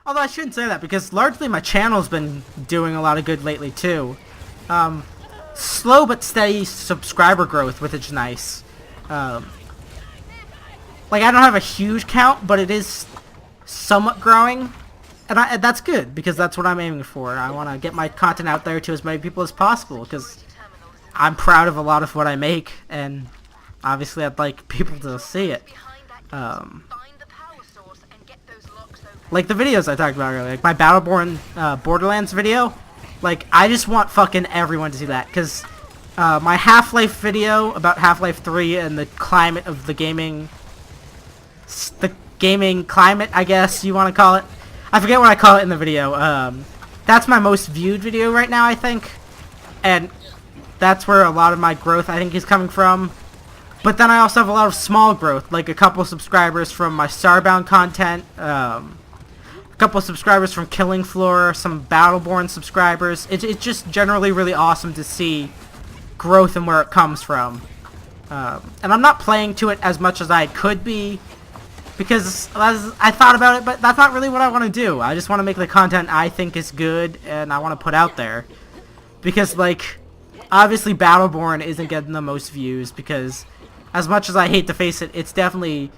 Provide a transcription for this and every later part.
Although I shouldn't say that because largely my channel's been doing a lot of good lately too. Slow but steady subscriber growth, which is nice. Like I don't have a huge count, but it is somewhat growing, and that's good because that's what I'm aiming for. I want to get my content out there to as many people as possible because I'm proud of a lot of what I make, and obviously I'd like people to see it. Like the videos I talked about earlier, like my Battleborn Borderlands video. Like, I just want fucking everyone to see that, because my Half-Life video about Half-Life 3 and the climate of the gaming climate, I guess you want to call it. I forget what I call it in the video. That's my most viewed video right now, I think. And that's where a lot of my growth, I think, is coming from. But then I also have a lot of small growth, like a couple subscribers from my Starbound content, a couple subscribers from Killing Floor, some Battleborn subscribers. It's just generally really awesome to see growth and where it comes from. And I'm not playing to it as much as I could be, because I thought about it, but that's not really what I want to do. I just want to make the content I think is good and I want to put out there. Because, like, obviously Battleborn isn't getting the most views because, as much as I hate to face it, it's definitely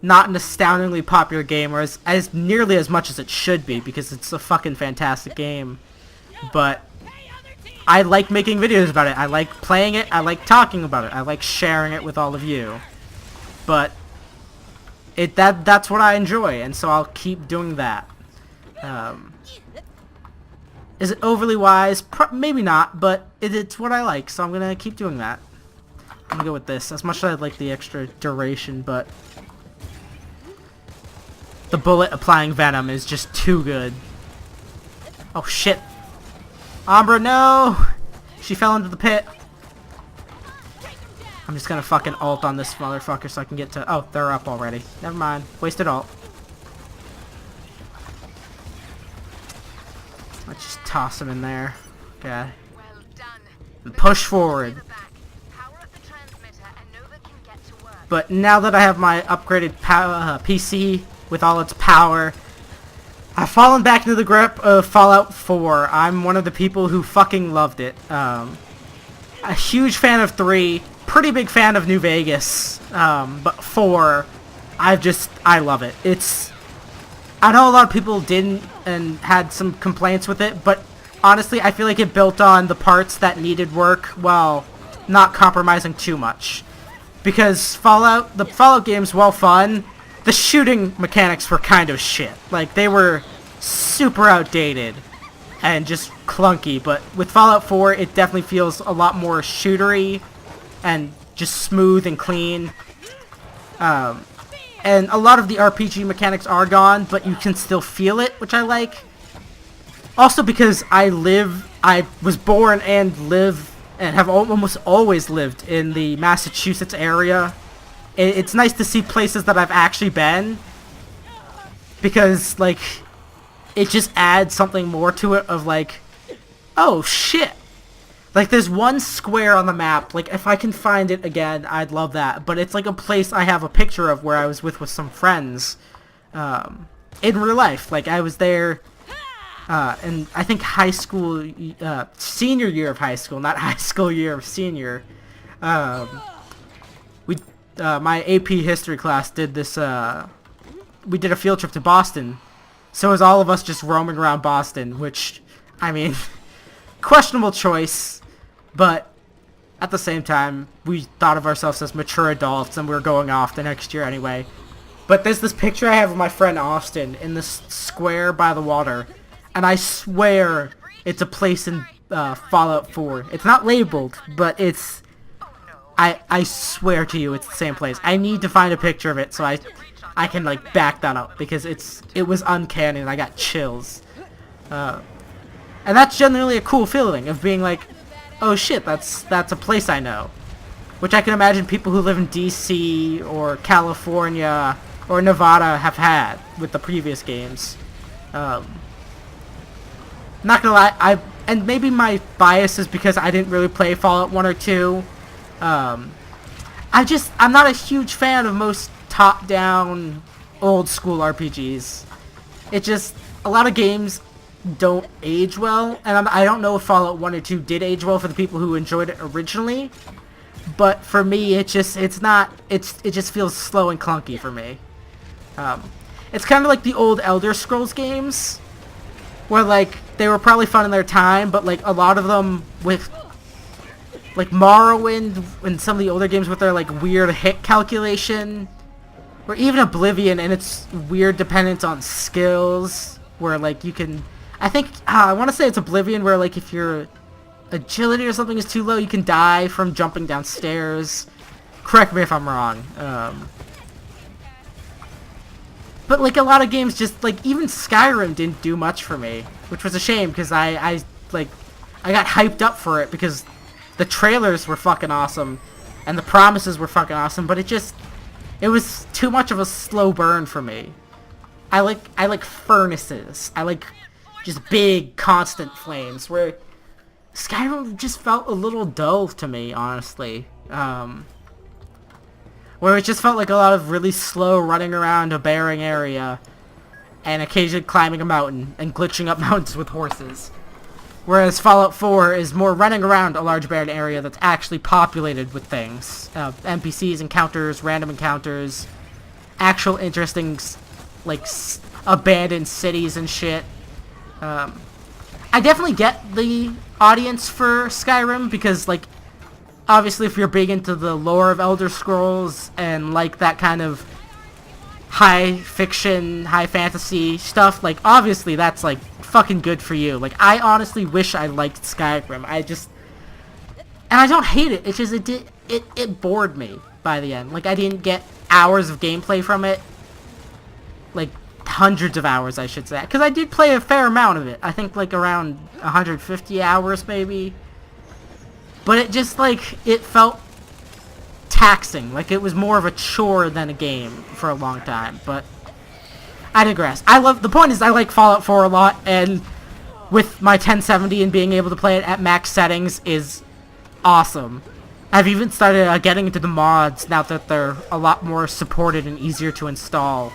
not an astoundingly popular game, or as nearly as much as it should be, because it's a fucking fantastic game. But I like making videos about it. I like playing it. I like talking about it. I like sharing it with all of you. But that's what I enjoy, and so I'll keep doing that. Is it overly wise? Maybe not, but it's what I like, so I'm gonna keep doing that. I'm gonna go with this. As much as I'd like the extra duration, but the bullet applying venom is just too good. Oh shit. Umbra, no! She fell into the pit. I'm just gonna fucking ult on this motherfucker so I can get to... Oh, they're up already. Never mind. Wasted ult. Let's just toss him in there. Okay. And push forward. But now that I have my upgraded PC with all its power, I've fallen back into the grip of Fallout 4. I'm one of the people who fucking loved it. A huge fan of 3, pretty big fan of New Vegas, but 4, I love it. I know a lot of people didn't and had some complaints with it, but honestly, I feel like it built on the parts that needed work while not compromising too much. Because the Fallout games, while fun, the shooting mechanics were kind of shit. Like, they were super outdated and just clunky, but with Fallout 4, it definitely feels a lot more shootery and just smooth and clean. And a lot of the RPG mechanics are gone, but you can still feel it, which I like. Also because I was born and live and have almost always lived in the Massachusetts area. It's nice to see places that I've actually been, because, like, it just adds something more to it of, like, oh, shit. Like, there's one square on the map, like, if I can find it again, I'd love that, but it's, like, a place I have a picture of where I was with some friends, in real life. Like, I was there, in, I think, high school, senior year of high school, not high school year of senior. My AP history class did this, we did a field trip to Boston. So it was all of us just roaming around Boston, which, I mean, questionable choice, but at the same time, we thought of ourselves as mature adults and we were going off the next year anyway. But there's this picture I have of my friend Austin in this square by the water, and I swear it's a place in Fallout 4. It's not labeled, but it's... I swear to you it's the same place. I need to find a picture of it so I can, like, back that up, because it was uncanny and I got chills. And that's generally a cool feeling of being like, oh shit, that's a place I know. Which I can imagine people who live in DC or California or Nevada have had with the previous games. Not gonna lie, and maybe my bias is because I didn't really play Fallout 1 or 2. I'm not a huge fan of most top-down, old-school RPGs. a lot of games don't age well, and I don't know if Fallout 1 or 2 did age well for the people who enjoyed it originally, but for me, it just feels slow and clunky for me. It's kind of like the old Elder Scrolls games, where, like, they were probably fun in their time, but, like, a lot of them with, like, Morrowind and some of the older games with their, like, weird hit calculation, or even Oblivion and its weird dependence on skills, where, like, you can... I think, I want to say it's Oblivion, where, like, if your agility or something is too low, you can die from jumping downstairs. Correct me if I'm wrong. But, like, a lot of games just, like, even Skyrim didn't do much for me, which was a shame, because I got hyped up for it, because the trailers were fucking awesome, and the promises were fucking awesome, but it was too much of a slow burn for me. I like furnaces. I like just big, constant flames, where Skyrim just felt a little dull to me, honestly. Where it just felt like a lot of really slow running around a barren area, and occasionally climbing a mountain, and glitching up mountains with horses. Whereas Fallout 4 is more running around a large barren area that's actually populated with things. NPCs, encounters, random encounters, actual interesting, like, abandoned cities and shit. I definitely get the audience for Skyrim, because, like, obviously if you're big into the lore of Elder Scrolls, and like that kind of high fiction, high fantasy stuff, like, obviously that's, like, fucking good for you. Like, I honestly wish I liked Skyrim. And I don't hate it, it's just, it bored me by the end. Like, I didn't get hours of gameplay from it. Like, hundreds of hours, I should say. Because I did play a fair amount of it. I think, like, around 150 hours, maybe. But it just, like, it felt taxing. Like, it was more of a chore than a game for a long time. But I digress. The point is, I like Fallout 4 a lot, and with my 1070 and being able to play it at max settings is awesome. I've even started getting into the mods now that they're a lot more supported and easier to install.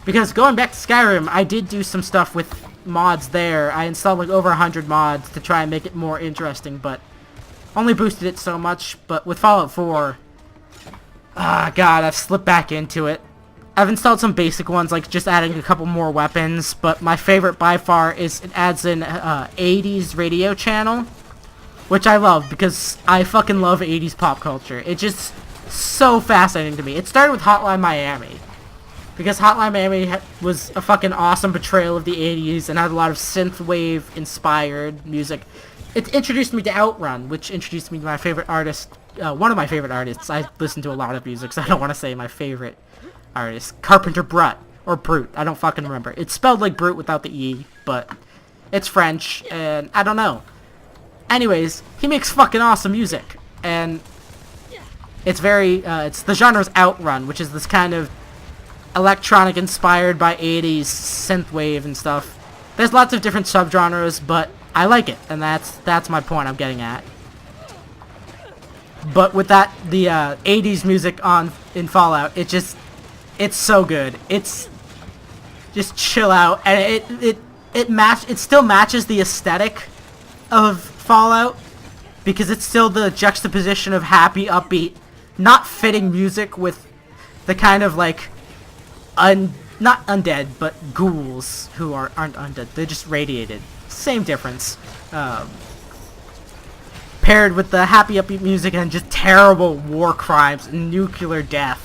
Because going back to Skyrim, I did do some stuff with mods there. I installed like over 100 mods to try and make it more interesting, but only boosted it so much. But with Fallout 4, God, I've slipped back into it. I've installed some basic ones, like just adding a couple more weapons, but my favorite by far is it adds an 80s radio channel, which I love because I fucking love 80s pop culture. It's just so fascinating to me. It started with Hotline Miami, because Hotline Miami was a fucking awesome portrayal of the 80s and had a lot of synthwave inspired music. It introduced me to Outrun, which introduced me to my favorite artist, one of my favorite artists. I listen to a lot of music, so I don't want to say my favorite artist. Carpenter Brut, or Brute, I don't fucking remember. It's spelled like Brute without the E, but it's French, and I don't know. Anyways, he makes fucking awesome music, and it's very, it's the genre's Outrun, which is this kind of electronic inspired by 80s synthwave and stuff. There's lots of different subgenres, but I like it, and that's my point I'm getting at. But with that, the 80s music in Fallout, it's so good. It's just chill out, and it still matches the aesthetic of Fallout, because it's still the juxtaposition of happy, upbeat, not fitting music with the kind of like not undead, but ghouls who aren't undead. They're just radiated. Same difference. Paired with the happy, upbeat music and just terrible war crimes and nuclear death.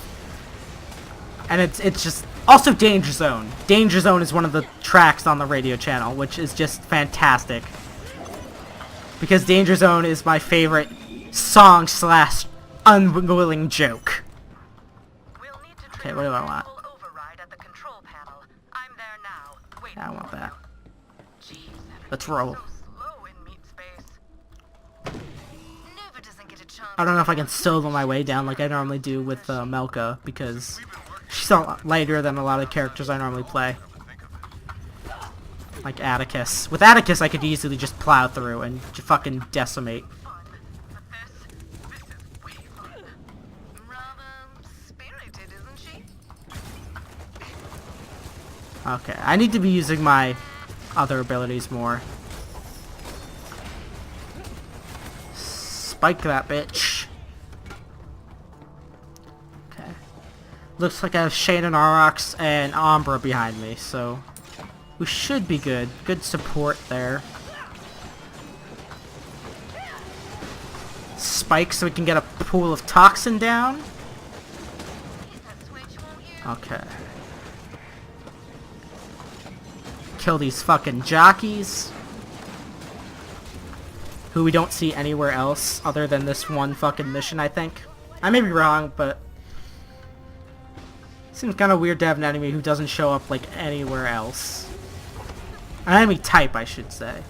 And it's just also Danger Zone. Danger Zone is one of the tracks on the radio channel, which is just fantastic. Because Danger Zone is my favorite song / unwilling joke. Okay, what do I want? I want that. Let's roll. I don't know if I can solo my way down like I normally do with Melka, because she's a lot lighter than a lot of characters I normally play. Like Atticus. With Atticus, I could easily just plow through and fucking decimate. Okay, I need to be using my other abilities more. Spike that bitch. Okay. Looks like I have Shane and Aurochs and Umbra behind me, so we should be good. Good support there. Spike so we can get a pool of toxin down. Okay. Kill these fucking jockeys. Who we don't see anywhere else other than this one fucking mission, I think. I may be wrong, but seems kind of weird to have an enemy who doesn't show up like anywhere else. An enemy type, I should say.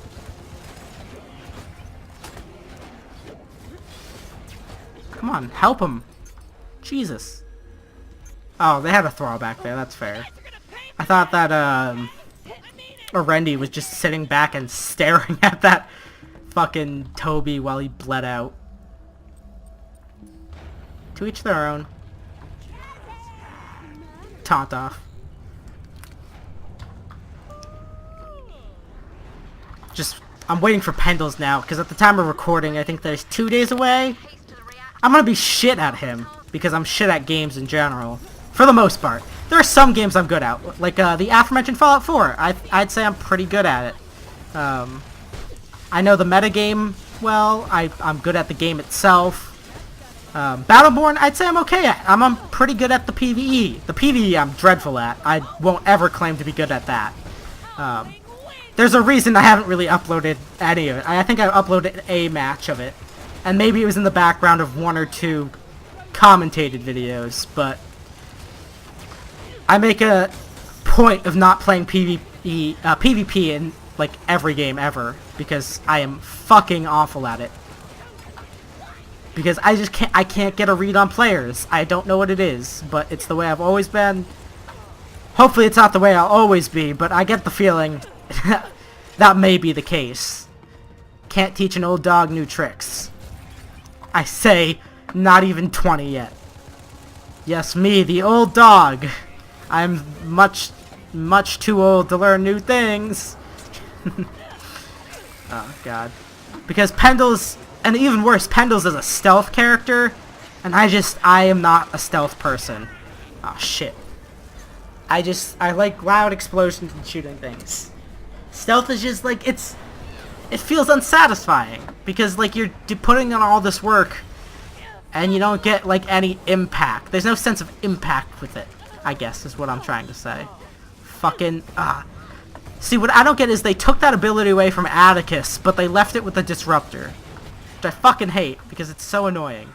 Come on, help him. Jesus. Oh, they had a throwback there, that's fair. I thought that, Orendi was just sitting back and staring at that fucking Toby while he bled out. To each their own. Taunt off. Just, I'm waiting for Pendles now, because at the time of recording, I think there's 2 days away. I'm gonna be shit at him, because I'm shit at games in general. For the most part. There are some games I'm good at, like the aforementioned Fallout 4. I'd say I'm pretty good at it. I know the metagame well. I'm good at the game itself. Battleborn, I'd say I'm okay at. I'm pretty good at the PvE. The PvE I'm dreadful at. I won't ever claim to be good at that. There's a reason I haven't really uploaded any of it. I think I uploaded a match of it. And maybe it was in the background of 1 or 2 commentated videos, but I make a point of not playing PvP in like every game ever because I am fucking awful at it. Because I can't get a read on players. I don't know what it is, but it's the way I've always been. Hopefully it's not the way I'll always be, but I get the feeling that may be the case. Can't teach an old dog new tricks. I say, not even 20 yet. Yes, me, the old dog. I'm much too old to learn new things. Oh, God. Because Pendles, and even worse, Pendles is a stealth character, and I am not a stealth person. Oh, shit. I like loud explosions and shooting things. Stealth is just, like, it feels unsatisfying, because, like, you're putting in all this work, and you don't get, like, any impact. There's no sense of impact with it, I guess, is what I'm trying to say. Fucking, See, what I don't get is they took that ability away from Atticus, but they left it with the Disruptor. Which I fucking hate, because it's so annoying.